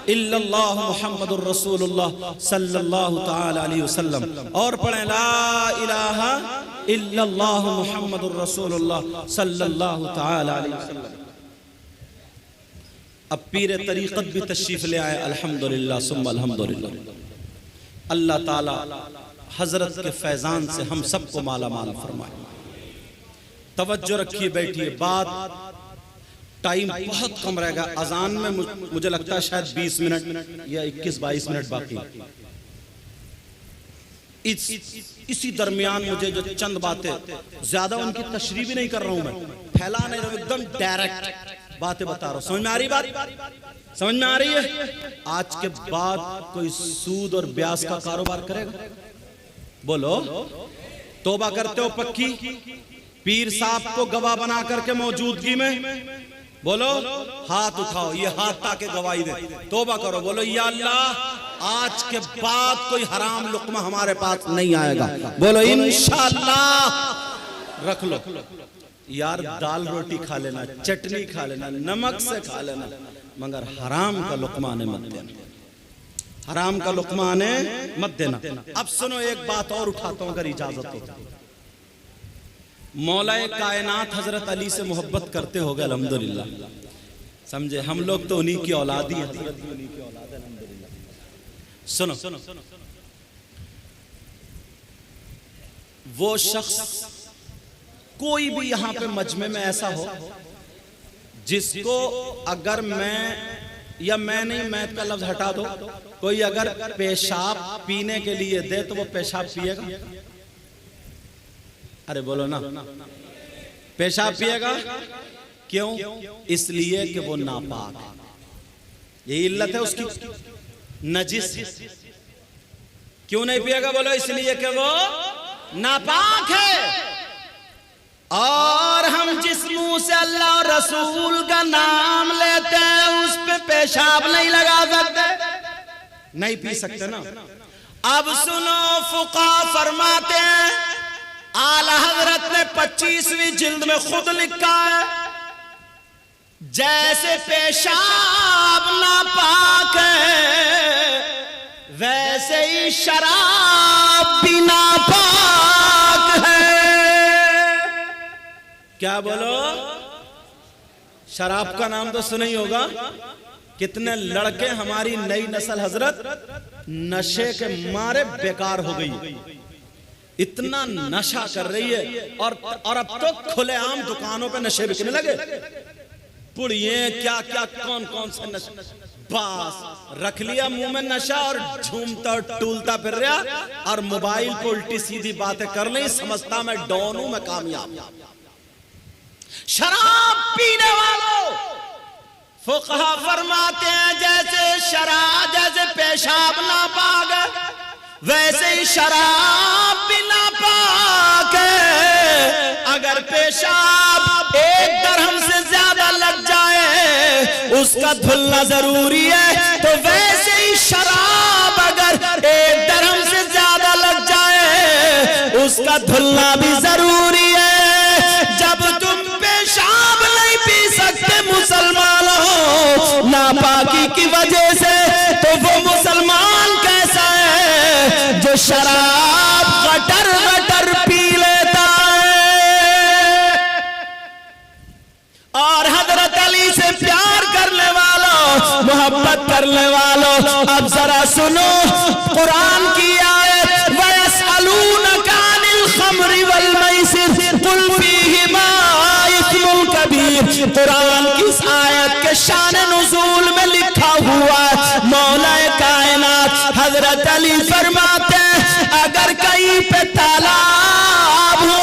इल्लल्लाहु मुहम्मदुर रसूलुल्लाह सल्लल्लाहु तआला अलैहि वसल्लम। और पढ़ें, ला इलाहा इल्लल्लाहु मुहम्मदुर रसूलुल्लाह सल्लल्लाहु तआला अलैहि वसल्लम। अब पीर तरीक़त भी तशरीफ ले आए, अल्हम्दुलिल्लाह सुम्मा अल्हम्दुलिल्लाह। अल्लाह ताला हजरत के फैजान से हम सबको माला माल फरमाए। तवज्जो रखिए, बैठिए, बात टाइम बहुत कम रहेगा। अजान में मुझे लगता है शायद 20 मिनट या 21-22 मिनट बाकी। इसी दरमियान मुझे जो चंद बातें, ज्यादा उनकी तशरीह भी नहीं कर रहा हूं मैं, फैला नहीं रहा हूं, एकदम डायरेक्ट बातें बता रहा हूं। समझ में आ रही बात? समझ में आ रही है? आज के बाद कोई सूद और ब्याज का कारोबार करेगा? बोलो, तौबा करते हो पक्की? पीर साहब को गवाह बना करके मौजूदगी में बोलो हाथ उठाओ, ये हाथ ताके गवाही दे, तौबा करो, बोलो या अल्लाह आज के बाद कोई हराम लुक्मा हमारे पास नहीं आएगा, बोलो इंशाअल्लाह। रख लो यार, दाल रोटी खा लेना, चटनी खा लेना, नमक से खा लेना, मगर हराम का लुक्मा आने मत देना, हराम का लुक्मा आने मत देना। अब सुनो एक बात और उठाता हूं अगर इजाजत हो। मौलाए कायनात हजरत अली से मोहब्बत करते हो गए अल्हम्दुलिल्लाह, समझे, हम लोग तो उन्हीं की औलाद ही, हजरत भी उन्हीं की औलाद है अल्हम्दुलिल्लाह। सुनो, वो शख्स कोई भी यहां पे मजमे में ऐसा हो जिसको अगर मैं या मैं नहीं, मैं का लफ्ज हटा दो, कोई अगर पेशाब पीने के लिए दे तो वो पेशाब पिएगा? अरे बोलो ना, पेशाब पिएगा? क्यों? इसलिए कि वो नापाक है, यही इल्लत है उसकी, नजिस। क्यों नहीं पिएगा? बोलो इसलिए कि वो नापाक है। और हम जिस मुंह से अल्लाह और रसूल का नाम लेते हैं उस पे पेशाब नहीं लगा सकते, नहीं पी सकते ना। अब सुनो, फुका फरमाते हैं, आला हजरत ने 25वीं जिल्द में खुद लिखा है, जैसे पेशाब नापाक है वैसे ही शराब भी नापाक है। क्या बोलो? शराब का नाम तो सुना ही होगा। कितने लड़के हमारी नई नस्ल हजरत नशे के मारे बेकार हो गई, इतना नशा कर रही है, और अब तो खुलेआम दुकानों पे नशे बिकने लगे, पुड़िए क्या क्या कौन कौन से नशे, बस रख लिया मुंह में नशा और झूमता और टूलता फिर रहा, और मोबाइल पे उल्टी सीधी बातें कर ली, समझता मैं डॉन हूं, मैं कामयाब। शराब पीने वालों, फुकहा फरमाते हैं जैसे शराब, जैसे पेशाब नापाक है वैसे ही शराब भी नापाक है। अगर पेशाब 1 दरहम से ज्यादा लग जाए उसका धुलना जरूरी है, तो वैसे ही शराब अगर 1 दरहम से ज्यादा लग जाए उसका धुलना भी जरूरी है। जब तुम पेशाब नहीं पी सकते मुसलमानों नापाकी की वजह से, तो वो मुसलमान कैसा है जो शराब गटर गटर पी लेता है। और हजरत अली से प्यार करने वालों, मोहब्बत करने वालों, अब जरा सुनो कुरान की आयत, वयसअलूनका अनिल खम्रि वल मैसिर कुल फीहिमा इस्मुन कबीर। कुरान की इस आयत के शान नुज़ूल में लिखा हुआ मौलाए कायनात हजरत अली फरमाते हैं, अगर कहीं पे तालाब हो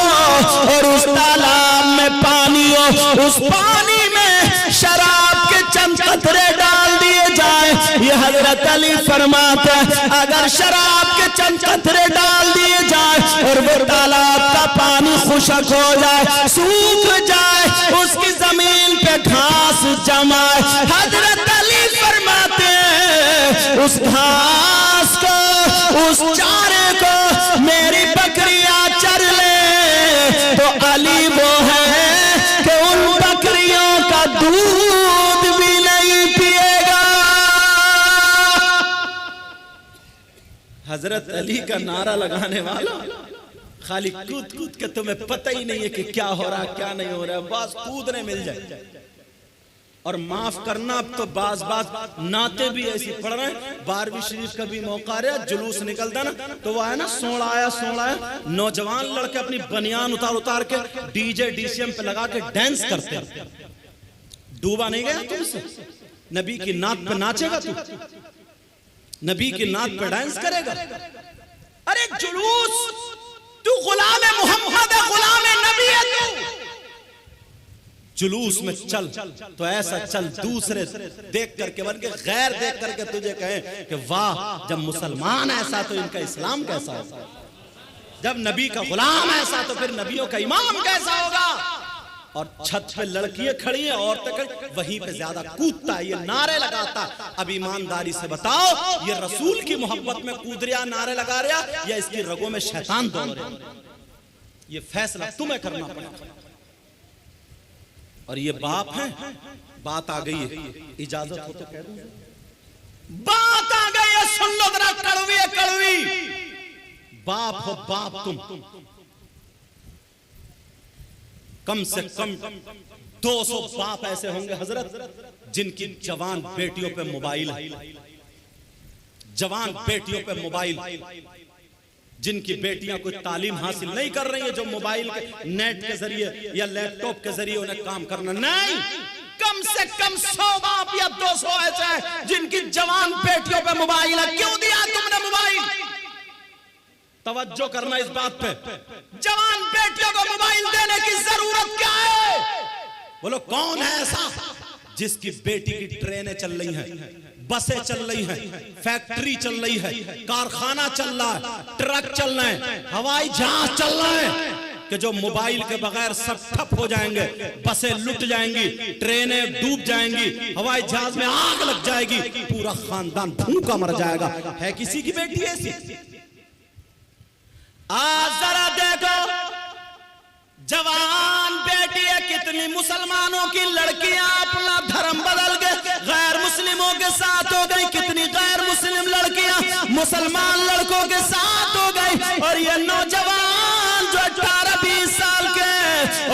और उस तालाब में पानी हो, उस पानी में शराब के चंद कतरे डाल दिए जाए, ये हजरत अली फरमाते हैं अगर शराब के चंद कतरे डाल दिए जाए और वो तालाब का पानी खुशक हो जाए, सूख जाए, उसकी जमीन पे घास जमाए, हजरत अली फरमाते हैं उस घास को, उस चारे को मेरी बकरियां चर ले, तो अली वो है कि उन बकरियों का दूध भी नहीं पिएगा। हजरत अली का नारा लगाने वाला खाली कूद कूद के तुम्हें पता ही नहीं है कि क्या हो रहा क्या नहीं हो रहा, बस कूदने मिल जाए। और माफ करना, अब तो बाज नाते भी ऐसी पढ़ रहे हैं। 12वीं शरीफ का भी मौका रहा, जुलूस निकलता ना तो वो है ना सोड़ा नौजवान लड़के अपनी बनियान उतार के डीजे डीसीएम पे लगा के डांस करते हैं। डूबा नहीं गया तुमसे? नबी की नात पे नाचेगा तू? नबी की नात पे डांस करेगा? अरे जुलूस, तू गुलाम मोहम्मद है, गुलाम नबी है तू। जुलूस में चल तो ऐसा चल दूसरे देख करके, बल्कि गैर देख करके तुझे कहे कि वाह, जब मुसलमान ऐसा तो इनका इस्लाम कैसा है। जब नबी का गुलाम ऐसा तो फिर नबियों का इमाम कैसा होगा। और छत पे लड़कियां खड़ी हैं, औरतें खड़ी, वहीं पे ज्यादा कूदता है, ये नारे लगाता। अब ईमानदारी से बताओ, ये रसूल की मोहब्बत में कूद रहा, नारे लगा रहा, या इसकी रगों में शैतान दौड़ रहा? ये फैसला तुम्हें करना पड़ेगा। और ये बाप है, बात आ गई है, इजाजत हो तो कह दूं, बात आ गई है, सुन लो जरा, कड़वी है कड़वी। बाप हो बाप तुम, कम से कम 200 बाप ऐसे होंगे हजरत जिनकी जवान बेटियों पे मोबाइल है, जवान बेटियों पे मोबाइल, जिनकी बेटियां कोई तालीम हासिल नहीं कर रही है, जो मोबाइल के नेट के जरिए या लैपटॉप के जरिए उन्हें काम करना नहीं। कम से कम 100 बाप या 200 ऐसे हैं जिनकी जवान बेटियों पे मोबाइल है। क्यों दिया तुमने मोबाइल? तवज्जो करना इस बात पे, जवान बेटियों को मोबाइल देने की जरूरत क्या है? बोलो कौन है ऐसा जिसकी बेटी की ट्रेनें चल रही हैं, बसें चल रही हैं, फैक्ट्री चल रही है, कारखाना चल रहा है, ट्रक चल रहे हैं, हवाई जहाज चल रहा है, कि जो मोबाइल के बगैर सब ठप हो जाएंगे, बसें लुट जाएंगी, ट्रेनें डूब जाएंगी, हवाई जहाज में आग लग जाएगी, पूरा खानदान भूखा मर जाएगा। है किसी की बेटी ऐसी? आज जरा देखो, जवान बेटी है, कितनी मुसलमानों की लड़कियां अपना धर्म बदल के गैर मुस्लिमों के साथ हो गई, कितनी गैर मुस्लिम लड़कियां मुसलमान लड़कों के साथ हो गई। और ये नौजवान जो 18-20 साल के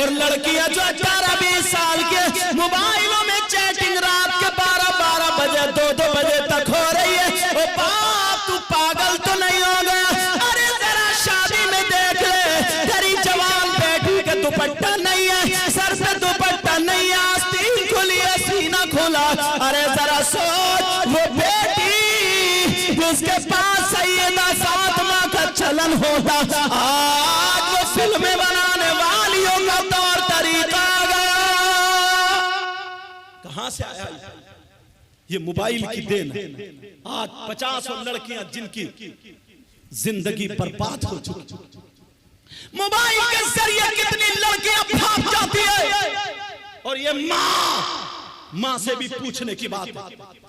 और लड़कियां जो 18-20 साल के मोबाइलों में चैटिंग रात के 12-12 बजे 2-2 बजे तक हो रही है। ओ बाप, तू पागल तो नहीं हो गया? अरे जरा शादी में देख ले, तेरी जवान बेटी के दुपट्टा नहीं है, सर पे दुपट्टा नहीं है, आस्तीन खुली है, सीना खुला। अरे जरा सोच, वो बेटी जिसके पास सैयदा फातिमा का चलन होता, आज वो फिल्में बनाने वालियों का तौर तरीका आ गया। कहां से आया ये? मोबाइल की देन है। आज 50 लड़कियां जिनकी जिंदगी बर्बाद हो चुकी, मोबाइल के जरिए कितनी लड़कियां भाग जाती है। और ये माँ से भी पूछने की बात है।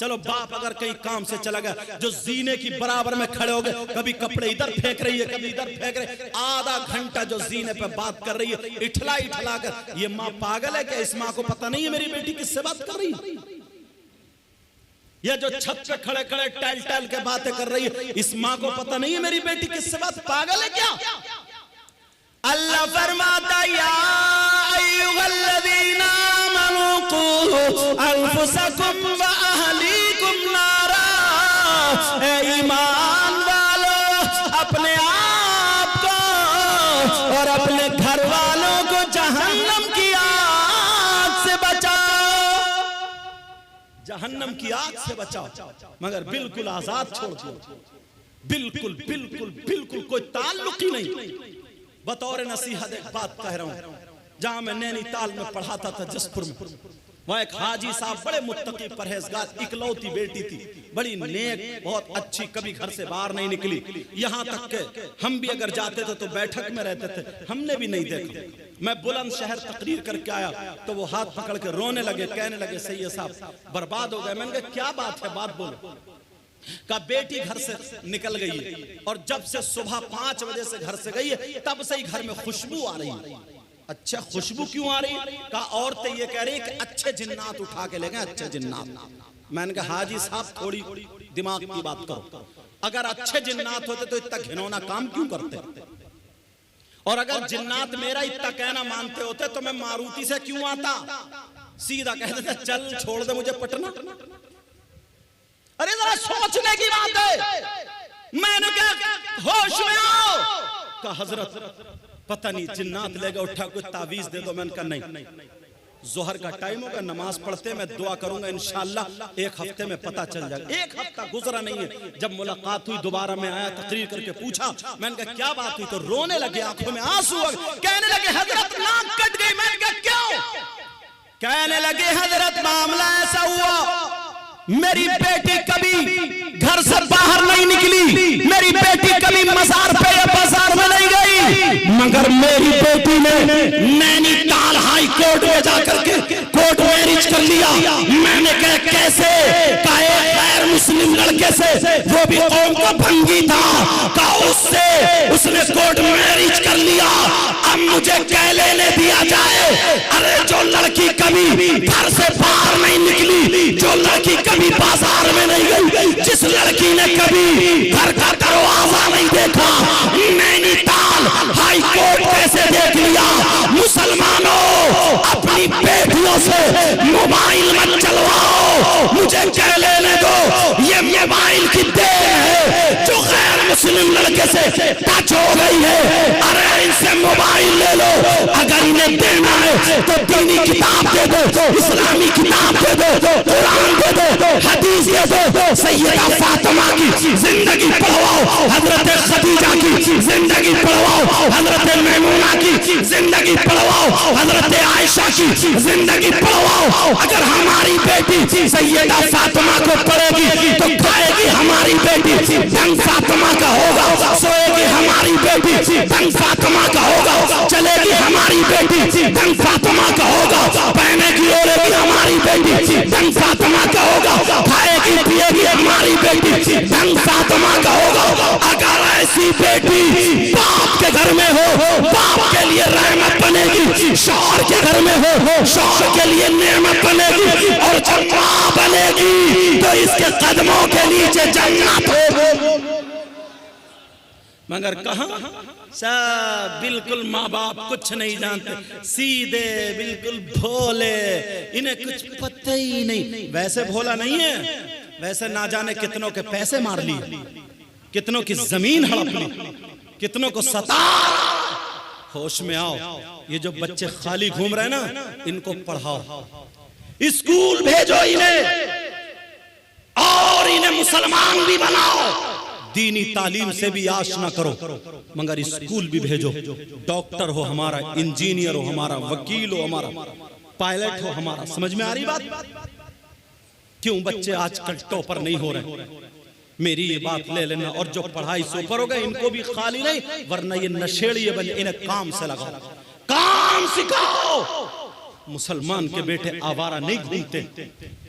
चलो बाप अगर कहीं काम से चला गया, जो जीने की बराबर में खड़े हो गए, कभी कपड़े इधर फेंक रही है, कभी इधर फेंक रही है, आधा घंटा जो जीने पे बात कर रही है, इठला इठला कर। ये माँ पागल है क्या? इस माँ को पता नहीं है मेरी बेटी किससे बात कर रही है? ये जो छत पे खड़े खड़े टैल टैल के बातें कर रही है, इस माँ को पता नहीं है मेरी बेटी किससे बात? पागल है क्या? अल्लाह फरमाता, या अय्युहल्लज़ीना आमनू क़ू अनफुसकुम व अहलीकुम नारा। ए ईमान वालों, अपने आप को और अपने घर वालों को जहन्नम की आग से बचाओ, जहन्नम की आग से बचाओ, मगर बिल्कुल आजाद छोड़ दो, बिल्कुल बिल्कुल बिल्कुल कोई ताल्लुक ही नहीं। बतौर नसीहत एक बात कह रहा हूं, जहां मैं नैनीताल में पढ़ाता था जसपुर में, वहां एक हाजी साहब बड़े मुत्तकी परहेजगार, इकलौती बेटी थी, बड़ी नेक, बहुत अच्छी, कभी घर से बाहर नहीं निकली। यहां तक के हम भी अगर जाते थे तो बैठक में रहते थे, हमने भी नहीं देखा। मैं बुलंदशहर तकरीर करके आया तो वो हाथ पकड़ के रोने लगे, कहने लगे सैयद साहब बर्बाद हो गए। मैंने कहा क्या बात है, बात बोलो। का बेटी घर से निकल गई है और जब से सुबह 5 बजे से घर से गई है, तब से ही घर में खुशबू आ रही है। अच्छा, खुशबू क्यों आ रही है? का औरतें ये कह रही है कि अच्छे जिन्नात उठा के ले गए, अच्छे जिन्नात। मैंने कहा हाजी साहब थोड़ी दिमाग की बात करो, अगर अच्छे जिन्नात होते तो इतना घिनौना काम क्यों करते? और अगर जिन्नात मेरा इतना कहना मानते होते तो मैं मारुति से क्यों आता? सीधा कह देते चल छोड़ दे मुझे पटना। अरे जरा सोचने की बात है। मैंने कहा होश में आओ। कहा हजरत पता नहीं जिन्नात लेगा उठा, कोई तावीज दे दो। मैंने कहा नहीं, जोहर का टाइम होगा, नमाज पढ़ते मैं दुआ करूंगा, इंशाअल्लाह 1 हफ्ते में पता चल जाएगा। 1 हफ्ता गुजरा नहीं है, जब मुलाकात हुई दोबारा मैं आया, तकरीर करके पूछा, मैंने कहा क्या बात हुई? तो रोने लगे, आंखों में आंसू आ गए, कहने लगे हजरत नाक कट गई। मैंने कहा क्यों? कहने लगे हजरत मामला ऐसा हुआ, मेरी बेटी कभी घर से बाहर नहीं निकली, मेरी बेटी कभी मजार पे या बाजार में नहीं गई, लिया। मैंने कहा कैसे? कहा एक गैर मुस्लिम लड़के से, वो भी कौम का भंगी था, कहा उससे उसने कोर्ट मैरिज कर लिया। अब मुझे क्या लेने दिया जाए? अरे जो लड़की कभी घर से बाहर नहीं निकली, जो लड़की कभी बाजार में नहीं गई, जिस लड़की ने कभी घर का दरवाजा नहीं देखा, नैनीताल हाई कोर्ट कैसे देख लिया? मुसलमानों, अपनी बेटियों से मोबाइल मत चलवाओ, मुझे क्या लेने दो। ये मोबाइल की देन है जो गैर मुस्लिम लड़के से टच हो गई है। अरे इनसे मोबाइल ले लो, अगर इन्हें देना है तो दीनी किताब दे दो, इस्लामी किताब दे दो, कुरान दे दो, हदीस दे दो, सैयदा फातिमा की जिंदगी पढ़वाओ, हजरत खदीजा की जिंदगी पढ़वाओ, हजरत मैमूना की जिंदगी पढ़वाओ, हजरत आयशा की जिंदगी पढ़वाओ। अगर हमारी बेटी सैयदा फातिमा को पढ़ेगी तो खाएगी हमारी बेटी ढंग फातिमा का होगा, सोएगी हमारी बेटी ढंग फातिमा का होगा, चलेगी हमारी बेटी ढंग फातिमा का होगा, पहनेगी ओढ़ेगी हमारी बेटी ढंग फातिमा का होगा, खाएगी पिएगी हमारी बेटी ढंग फातिमा का होगा। अगर ऐसी बेटी बाप के घर में हो, बाप के लिए रहमत बनेगी, शौहर के घर में हो, शौहर के लिए नेमत बनेगी, और जब मां बनेगी तो इसके कदमों के नीचे जन्नत होगी। मगर कहां सब बिल्कुल माँ बाप कुछ नहीं जानते, सीधे बिल्कुल भोले, इन्हें कुछ पता ही नहीं। वैसे भोला नहीं है, वैसे ना जाने कितनों के पैसे मार लिए, कितनों की जमीन हड़प ली, कितनों को सता। होश में आओ, ये जो बच्चे खाली घूम रहे हैं ना, इनको पढ़ाओ, स्कूल भेजो इन्हें, और इन्हें मुसलमान भी बनाओ। दीनी तालीम से भी आश ना करो, मगर स्कूल भी भेजो। डॉक्टर हो हमारा, इंजीनियर हो हमारा, वकील हो हमारा, पायलट हो हमारा। समझ में आ रही बात? क्यों बच्चे आजकल टॉपर नहीं हो रहे? मेरी ये बात ले लेना। और जो पढ़ाई से ऊपर हो गए इनको भी खाली नहीं, वरना ये नशेड़िए बने। इन्हें काम से लगाओ, काम सिखाओ। मुसलमान के बेटे आवारा नहीं घूमते,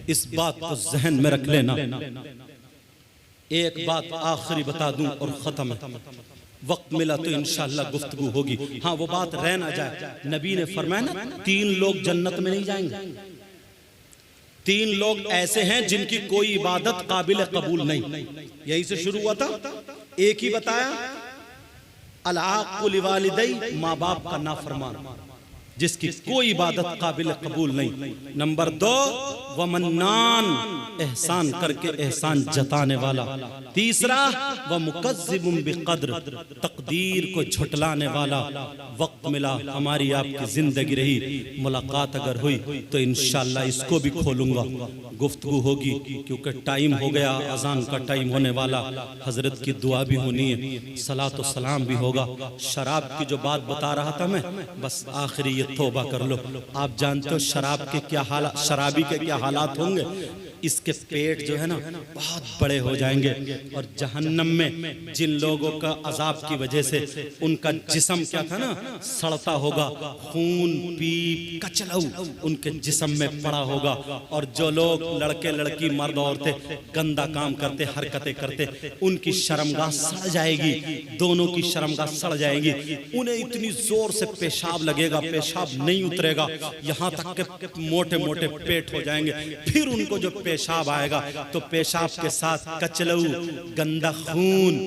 इस बात को जहन में रख लेना। एक बात आखिरी बता दूं और खत्म है, वक्त मिला तो इंशाअल्लाह गुफ्तगू होगी। हाँ, वो बात रह ना जाए, नबी ने फरमाया ना 3 लोग जन्नत में नहीं जाएंगे। 3 लोग ऐसे हैं जिनकी कोई इबादत काबिल कबूल नहीं। यही से शुरू हुआ था, एक ही बताया, अल-आक़ु लिवालिदै, माँ बाप का नाफरमान, जिसकी कोई इबादत काबिल कबूल नहीं। नंबर 2, वमन्नान, एहसान करके एहसान जताने वाला। तीसरा, व मुकज़्ज़िबुन बिक़द्र, तकदीर को झुटलाने वाला। वक्त मिला, हमारी आपकी जिंदगी रही, मुलाकात अगर हुई तो इंशाअल्लाह इसको भी खोलूंगा, गुफ्तगू होगी, क्योंकि टाइम हो गया, अजान का टाइम होने वाला, हजरत की दुआ भी होनी है, सलात व सलाम भी होगा। शराब की जो बात बता रहा था मैं, बस आखिरी ये तौबा कर लो। आप जानते हो शराब के क्या हालात, शराबी के क्या हालात होंगे? इसके पेट जो है ना बहुत बड़े हो जाएंगे, और जहन्नम में जिन लोगों का अजाब की वजह से उनका जिस्म क्या था ना, सड़ता होगा, खून पीप कचलऊ उनके जिस्म में पड़ा होगा। और जो लोग लड़के लड़की मर्द औरतें गंदा काम करते, हरकतें करते, उनकी शर्मगाह सड़ जाएगी, दोनों की शर्मगाह सड़ जाएगी। उन्हें इतनी जोर से पेशाब लगेगा, पेशाब नहीं उतरेगा, यहाँ तक के मोटे मोटे पेट हो जाएंगे। फिर उनको जो पेशाब आएगा तो पेशाब के साथ कचलऊ, गंदा खून,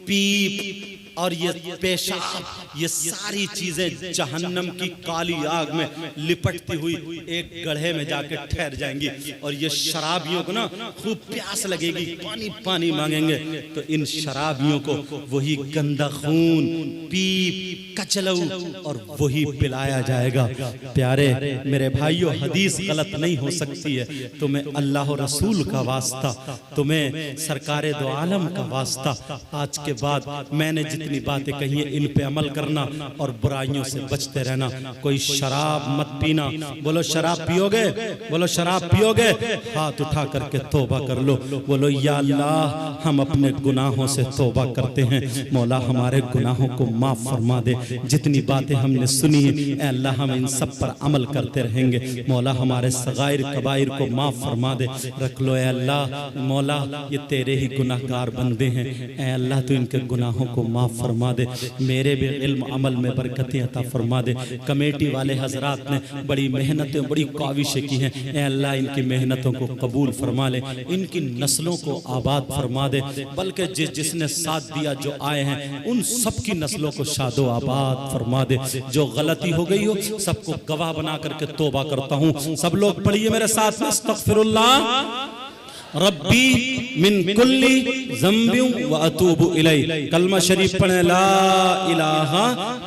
पीप और ये पेशाब, ये सारी चीजें जहन्नम की काली आग में लिपटती हुई एक गड्ढे में जाके ठहर जाएंगी। और ये शराबियों को ना खूब प्यास लगेगी, पानी पानी मांगेंगे, तो इन शराबियों को वही गंदा खून, पीप, कचलऊ और वही पिलाया जाएगा। प्यारे मेरे भाइयों, हदीस गलत नहीं हो सकती है। तुम्हें अल्लाह रसूल का वास्ता, तुम्हें सरकारे दो आलम का वास्ता, आज के बाद मैंने जितनी बातें कही हैं इन पे अमल करना और बुराइयों से बचते रहना। कोई शराब मत पीना। बोलो शराब पियोगे? बोलो शराब पियोगे? हाथ उठा करके तौबा कर लो। बोलो या अल्लाह हम अपने गुनाहों से तौबा करते हैं, मौला हमारे गुनाहों को माफ फरमा दे। जितनी बातें हमने सुनी है ऐ अल्लाह हम इन सब पर अमल करते रहेंगे। मौला हमारे सगाइर कबाइर को माफ फरमा दे। रख लो ऐ अल्लाह, मौला ये तेरे ही गुनाहगार बंदे हैं, ऐ अल्लाह तू इनके गुनाहों को माफ फरमा दे। मेरे भी इल्म अमल में बरकतें अता फरमा दे। कमेटी वाले हजरात ने बड़ी मेहनतें बड़ी काविशें की हैं, ऐ अल्लाह इनकी मेहनतों को कबूल फरमा ले, इनकी नस्लों को आबाद फरमा दे। बल्कि जिसने साथ दिया जो आए हैं उन सब की नस्लों को शादो आबाद फरमा दे। जो गलती हो गई हो सबको गवाह बना करके तौबा करता हूँ। सब लोग पढ़िए मेरे साथ में, अस्तगफिरुल्लाह रब्बी मिन कुल्ली ज़ंबिन व अतूबु इलैह। कलमा शरीफ पढ़े ला इलाहा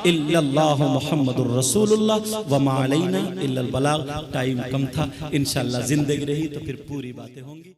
इल्लल्लाह मुहम्मदुर रसूलुल्लाह व मा अलैना इल्लल बलाग। टाइम कम था, इंशाअल्लाह जिंदगी रही तो फिर पूरी बातें होंगी।